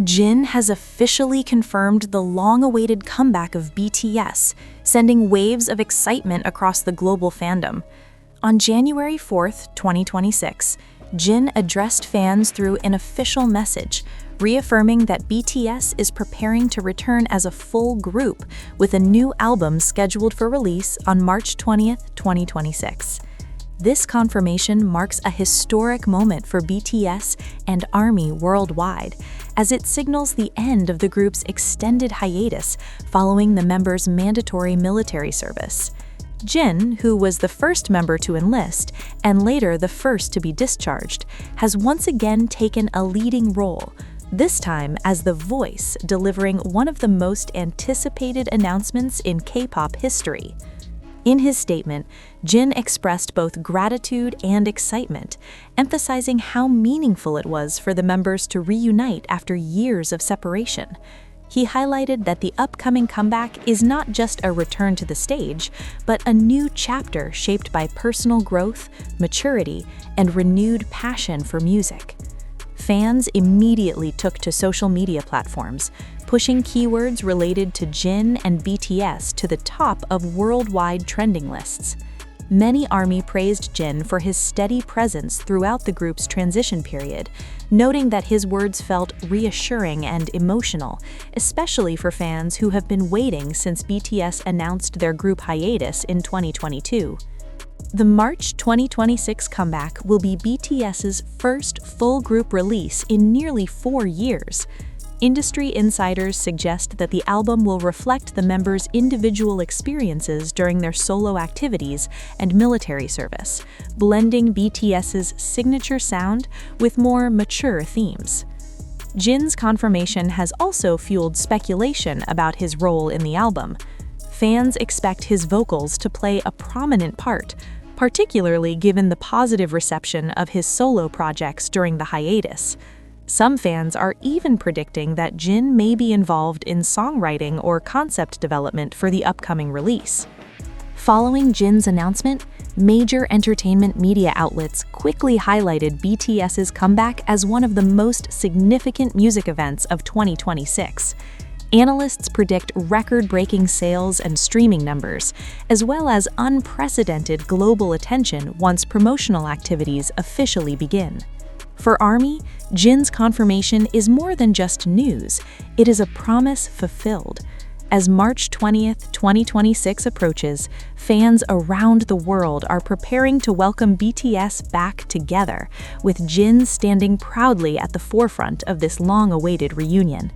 Jin has officially confirmed the long-awaited comeback of BTS, sending waves of excitement across the global fandom. On January 4th, 2026, Jin addressed fans through an official message, reaffirming that BTS is preparing to return as a full group with a new album scheduled for release on March 20th, 2026. This confirmation marks a historic moment for BTS and ARMY worldwide, as it signals the end of the group's extended hiatus following the members' mandatory military service. Jin, who was the first member to enlist and later the first to be discharged, has once again taken a leading role, this time as the voice delivering one of the most anticipated announcements in K-pop history. In his statement, Jin expressed both gratitude and excitement, emphasizing how meaningful it was for the members to reunite after years of separation. He highlighted that the upcoming comeback is not just a return to the stage, but a new chapter shaped by personal growth, maturity, and renewed passion for music. Fans immediately took to social media platforms, pushing keywords related to Jin and BTS to the top of worldwide trending lists. Many ARMY praised Jin for his steady presence throughout the group's transition period, noting that his words felt reassuring and emotional, especially for fans who have been waiting since BTS announced their group hiatus in 2022. The March 2026 comeback will be BTS's first full group release in nearly 4 years. Industry insiders suggest that the album will reflect the members' individual experiences during their solo activities and military service, blending BTS's signature sound with more mature themes. Jin's confirmation has also fueled speculation about his role in the album. Fans expect his vocals to play a prominent part, particularly given the positive reception of his solo projects during the hiatus. Some fans are even predicting that Jin may be involved in songwriting or concept development for the upcoming release. Following Jin's announcement, major entertainment media outlets quickly highlighted BTS's comeback as one of the most significant music events of 2026. Analysts predict record-breaking sales and streaming numbers, as well as unprecedented global attention once promotional activities officially begin. For ARMY, Jin's confirmation is more than just news, it is a promise fulfilled. As March 20th, 2026 approaches, fans around the world are preparing to welcome BTS back together, with Jin standing proudly at the forefront of this long-awaited reunion.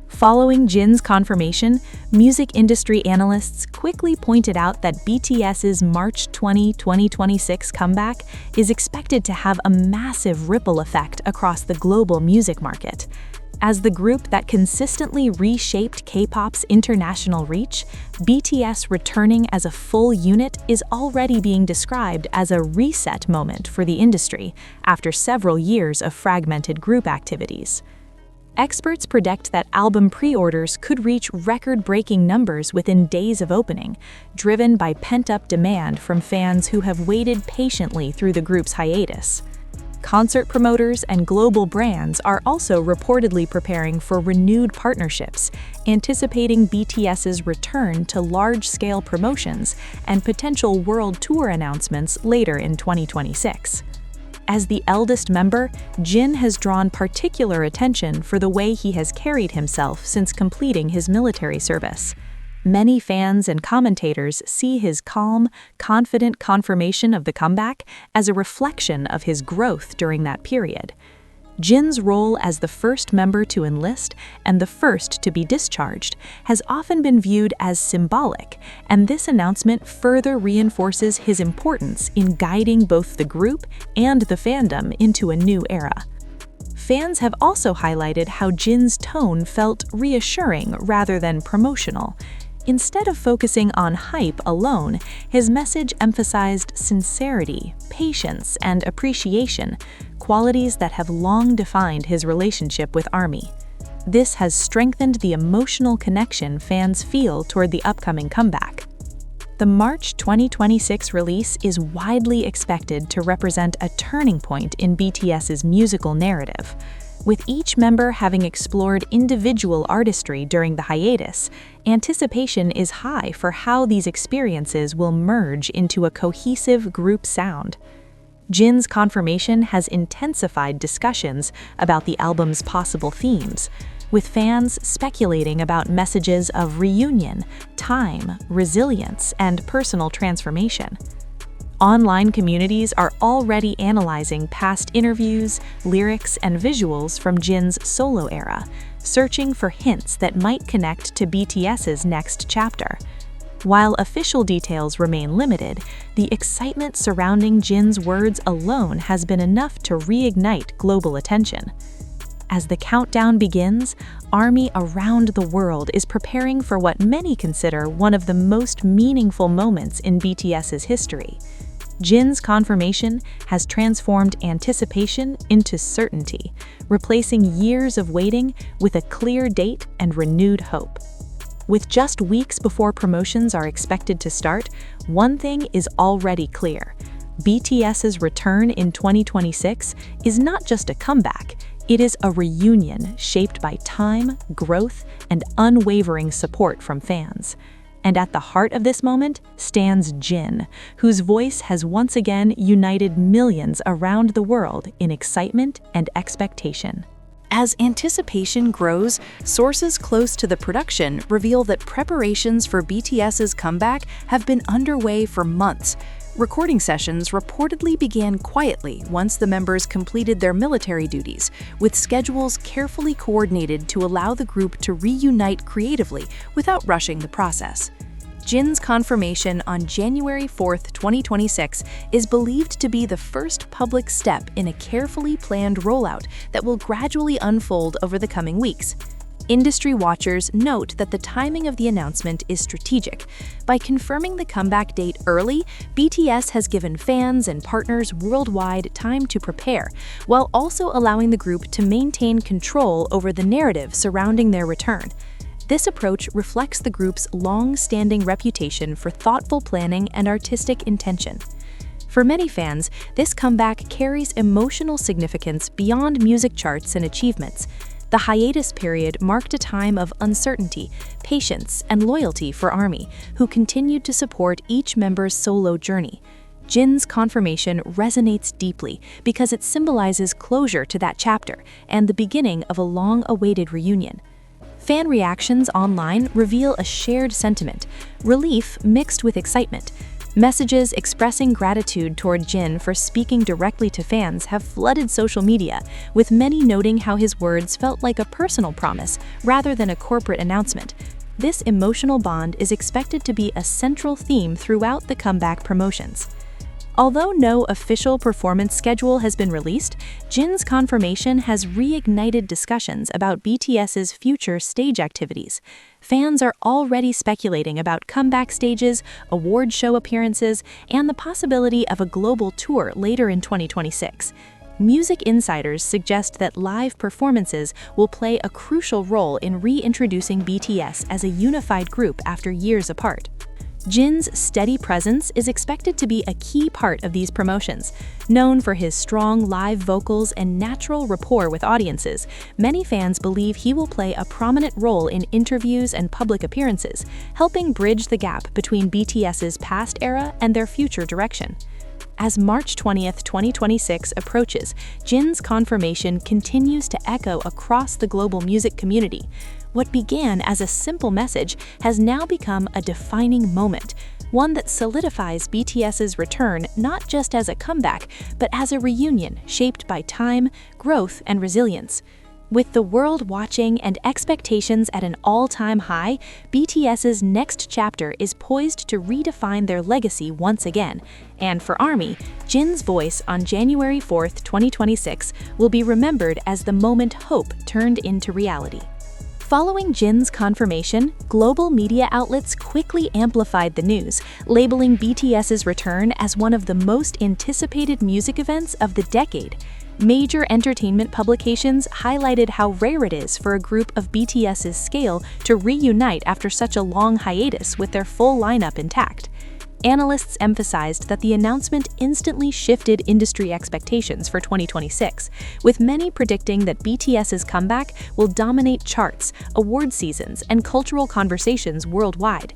Following Jin's confirmation, music industry analysts quickly pointed out that BTS's March 20, 2026 comeback is expected to have a massive ripple effect across the global music market. As the group that consistently reshaped K-pop's international reach, BTS returning as a full unit is already being described as a reset moment for the industry after several years of fragmented group activities. Experts predict that album pre-orders could reach record-breaking numbers within days of opening, driven by pent-up demand from fans who have waited patiently through the group's hiatus. Concert promoters and global brands are also reportedly preparing for renewed partnerships, anticipating BTS's return to large-scale promotions and potential world tour announcements later in 2026. As the eldest member, Jin has drawn particular attention for the way he has carried himself since completing his military service. Many fans and commentators see his calm, confident confirmation of the comeback as a reflection of his growth during that period. Jin's role as the first member to enlist and the first to be discharged has often been viewed as symbolic, and this announcement further reinforces his importance in guiding both the group and the fandom into a new era. Fans have also highlighted how Jin's tone felt reassuring rather than promotional. Instead of focusing on hype alone, his message emphasized sincerity, patience, and appreciation, qualities that have long defined his relationship with ARMY. This has strengthened the emotional connection fans feel toward the upcoming comeback. The March 2026 release is widely expected to represent a turning point in BTS's musical narrative. With each member having explored individual artistry during the hiatus, anticipation is high for how these experiences will merge into a cohesive group sound. Jin's confirmation has intensified discussions about the album's possible themes, with fans speculating about messages of reunion, time, resilience, and personal transformation. Online communities are already analyzing past interviews, lyrics, and visuals from Jin's solo era, searching for hints that might connect to BTS's next chapter. While official details remain limited, the excitement surrounding Jin's words alone has been enough to reignite global attention. As the countdown begins, ARMY around the world is preparing for what many consider one of the most meaningful moments in BTS's history. Jin's confirmation has transformed anticipation into certainty, replacing years of waiting with a clear date and renewed hope. With just weeks before promotions are expected to start, one thing is already clear. BTS's return in 2026 is not just a comeback, it is a reunion shaped by time, growth, and unwavering support from fans. And at the heart of this moment stands Jin, whose voice has once again united millions around the world in excitement and expectation. As anticipation grows, sources close to the production reveal that preparations for BTS's comeback have been underway for months. Recording sessions reportedly began quietly once the members completed their military duties, with schedules carefully coordinated to allow the group to reunite creatively without rushing the process. Jin's confirmation on January 4, 2026 is believed to be the first public step in a carefully planned rollout that will gradually unfold over the coming weeks. Industry watchers note that the timing of the announcement is strategic. By confirming the comeback date early, BTS has given fans and partners worldwide time to prepare, while also allowing the group to maintain control over the narrative surrounding their return. This approach reflects the group's long-standing reputation for thoughtful planning and artistic intention. For many fans, this comeback carries emotional significance beyond music charts and achievements. The hiatus period marked a time of uncertainty, patience, and loyalty for ARMY, who continued to support each member's solo journey. Jin's confirmation resonates deeply because it symbolizes closure to that chapter and the beginning of a long-awaited reunion. Fan reactions online reveal a shared sentiment, relief mixed with excitement. Messages expressing gratitude toward Jin for speaking directly to fans have flooded social media, with many noting how his words felt like a personal promise rather than a corporate announcement. This emotional bond is expected to be a central theme throughout the comeback promotions. Although no official performance schedule has been released, Jin's confirmation has reignited discussions about BTS's future stage activities. Fans are already speculating about comeback stages, award show appearances, and the possibility of a global tour later in 2026. Music insiders suggest that live performances will play a crucial role in reintroducing BTS as a unified group after years apart. Jin's steady presence is expected to be a key part of these promotions. Known for his strong live vocals and natural rapport with audiences, many fans believe he will play a prominent role in interviews and public appearances, helping bridge the gap between BTS's past era and their future direction. As March 20, 2026 approaches, Jin's confirmation continues to echo across the global music community. What began as a simple message has now become a defining moment, one that solidifies BTS's return not just as a comeback, but as a reunion shaped by time, growth, and resilience. With the world watching and expectations at an all-time high, BTS's next chapter is poised to redefine their legacy once again. And for ARMY, Jin's voice on January 4, 2026 will be remembered as the moment hope turned into reality. Following Jin's confirmation, global media outlets quickly amplified the news, labeling BTS's return as one of the most anticipated music events of the decade. Major entertainment publications highlighted how rare it is for a group of BTS's scale to reunite after such a long hiatus with their full lineup intact. Analysts emphasized that the announcement instantly shifted industry expectations for 2026, with many predicting that BTS's comeback will dominate charts, award seasons, and cultural conversations worldwide.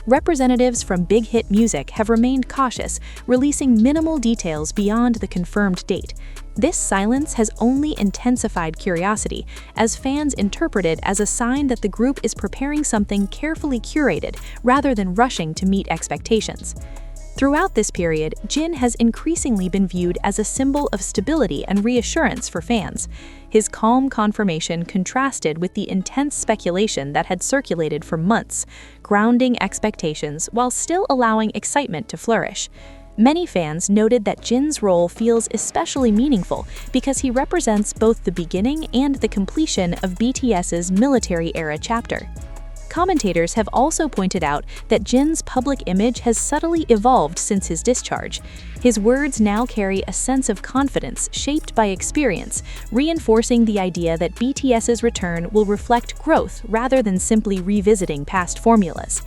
Representatives from Big Hit Music have remained cautious, releasing minimal details beyond the confirmed date. This silence has only intensified curiosity, as fans interpret it as a sign that the group is preparing something carefully curated rather than rushing to meet expectations. Throughout this period, Jin has increasingly been viewed as a symbol of stability and reassurance for fans. His calm confirmation contrasted with the intense speculation that had circulated for months, grounding expectations while still allowing excitement to flourish. Many fans noted that Jin's role feels especially meaningful because he represents both the beginning and the completion of BTS's military-era chapter. Commentators have also pointed out that Jin's public image has subtly evolved since his discharge. His words now carry a sense of confidence shaped by experience, reinforcing the idea that BTS's return will reflect growth rather than simply revisiting past formulas.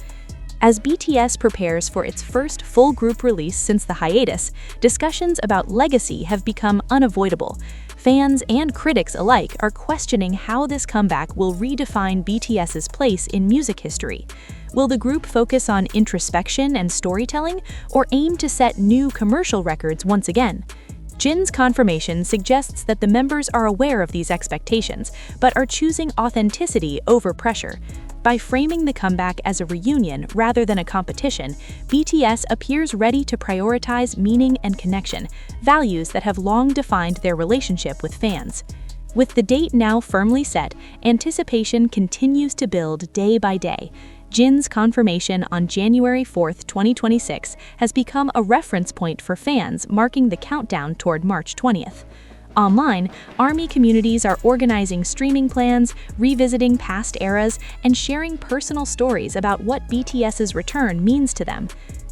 As BTS prepares for its first full group release since the hiatus, discussions about legacy have become unavoidable. Fans and critics alike are questioning how this comeback will redefine BTS's place in music history. Will the group focus on introspection and storytelling, or aim to set new commercial records once again? Jin's confirmation suggests that the members are aware of these expectations, but are choosing authenticity over pressure. By framing the comeback as a reunion rather than a competition, BTS appears ready to prioritize meaning and connection, values that have long defined their relationship with fans. With the date now firmly set, anticipation continues to build day by day. Jin's confirmation on January 4, 2026 has become a reference point for fans, marking the countdown toward March 20th. Online, ARMY communities are organizing streaming plans, revisiting past eras, and sharing personal stories about what BTS's return means to them.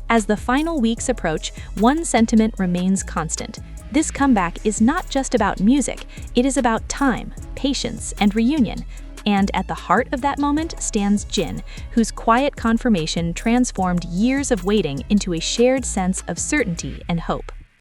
As the final weeks approach, one sentiment remains constant. This comeback is not just about music, it is about time, patience, and reunion. And at the heart of that moment stands Jin, whose quiet confirmation transformed years of waiting into a shared sense of certainty and hope.